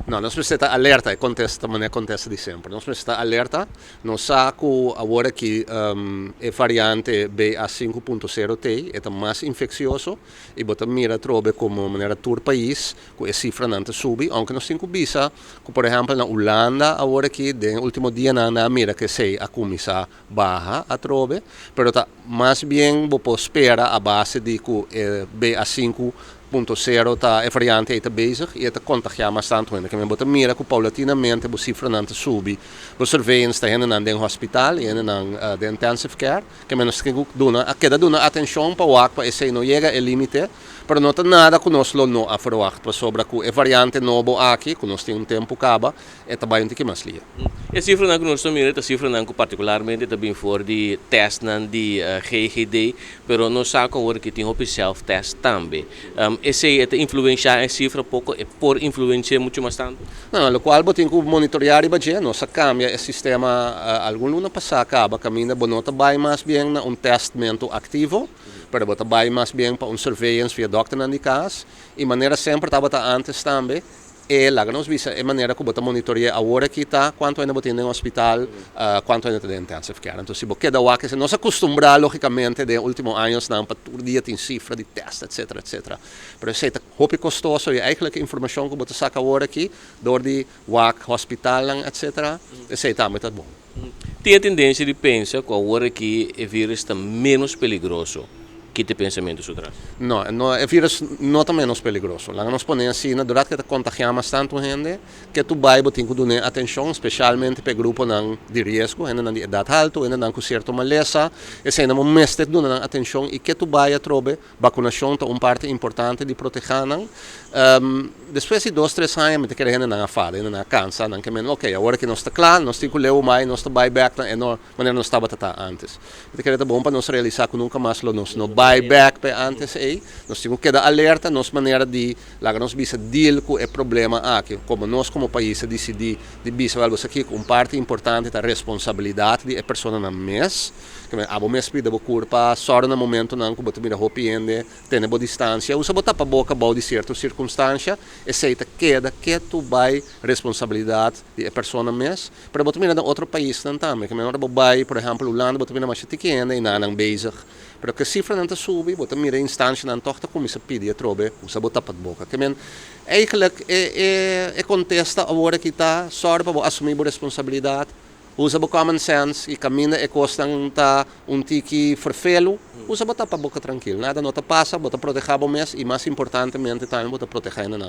No, nós precisamos estar alerta e contesta, mas não contesta de sempre. Nós precisamos estar alerta, não saco agora que a variante BA5.0 T é mais infeccioso e bota mira trobe como maneira tur país com a cifra não sube, aunque nós temos visa, por exemplo na Holanda agora que no último dia na mira que sei a comissão baja a trobe, pero tá mais bem vou esperar a base de que BA5.0 tá a variante está bezig e está contagiar bastante ainda que me bota mira que paulatinamente a cifra não sube o surveillance está indo no hospital e na de intensive care que menos que dona atenção para o para esse não chega ao limite pero não tem nada que nós não afroacht sobre a variante novo aqui que nós temos tempo acaba é também um que mais lia. A cifra que nós estamos a cifra que particularmente também for de test de GGD, pero nós sabemos que tem o self-test também. Esse influencia a cifra pouco por influenciar muito bastante. Não, o qual tem que monitorear e bater, nós cambia o sistema algum luna passar acaba caminha bonota vai mais bem na testamento ativo, para botar vai mais bem para surveillance via doctor na casa e maneira sempre estava antes também. E lá nós visa a maneira que bota monitoreia a hora que está, quanto ainda botar no hospital, quanto ainda tem intensive care. Então se você dá o que nós acostumbrar logicamente de últimos anos não para todo dia tem cifra de teste, etc. Mas isso é muito custoso e eigenlijk a informação que bota saca a hora aqui, door de hospital, etc. Isso é também tá bom. Tem a tendência de pensar que a hora que o vírus está menos perigoso. Que te pensamento su tras? No, el virus no está menos peligroso. Lá nos põe assim, durante que te contagiamos tanto gente, que tu vai tem que dar atenção, especialmente para grupo de risco, ainda na idade alta, ainda com certa maleza, e se ainda mais te dar atenção e que tu vai a trobe, vacunação é uma parte importante de proteger. Depois de 2-3 anos, te querem ainda fada, ainda cansa, não que menos, ok, agora que nós está claro, nós temos que ler mais, nós está buyback, maneira nós estava antes. Te querem bom para nós realizar que nunca mais nós não buyback para antes aí, nós temos que dar alerta, nossa maneira de, lá nós visa deal com o problema aqui, como nós como país decidir de visa algo aqui com parte importante da responsabilidade da pessoa na mês, que a bom mês pida bo curpa, só no momento não que botar mira roupa ende, tem boa distância, usa botar para boca bom de certa circunstância, e seita queda que tu vai responsabilidade da pessoa na mês, para botar mira no outro país também, que menor vai, por exemplo, Holanda, botar mira mais que ende e não bezig. Pero que cifra não sube, bota mira instância não toca como se pede a trobe, usa botar para boca. Que men eigenlijk é contesta agora que está só para assumir a responsabilidade, usa o common sense e caminha e costa tiki vervelo, usa botar para boca tranquilo, nada não te passa, bota proteger o mês e mais importantemente também bota proteger na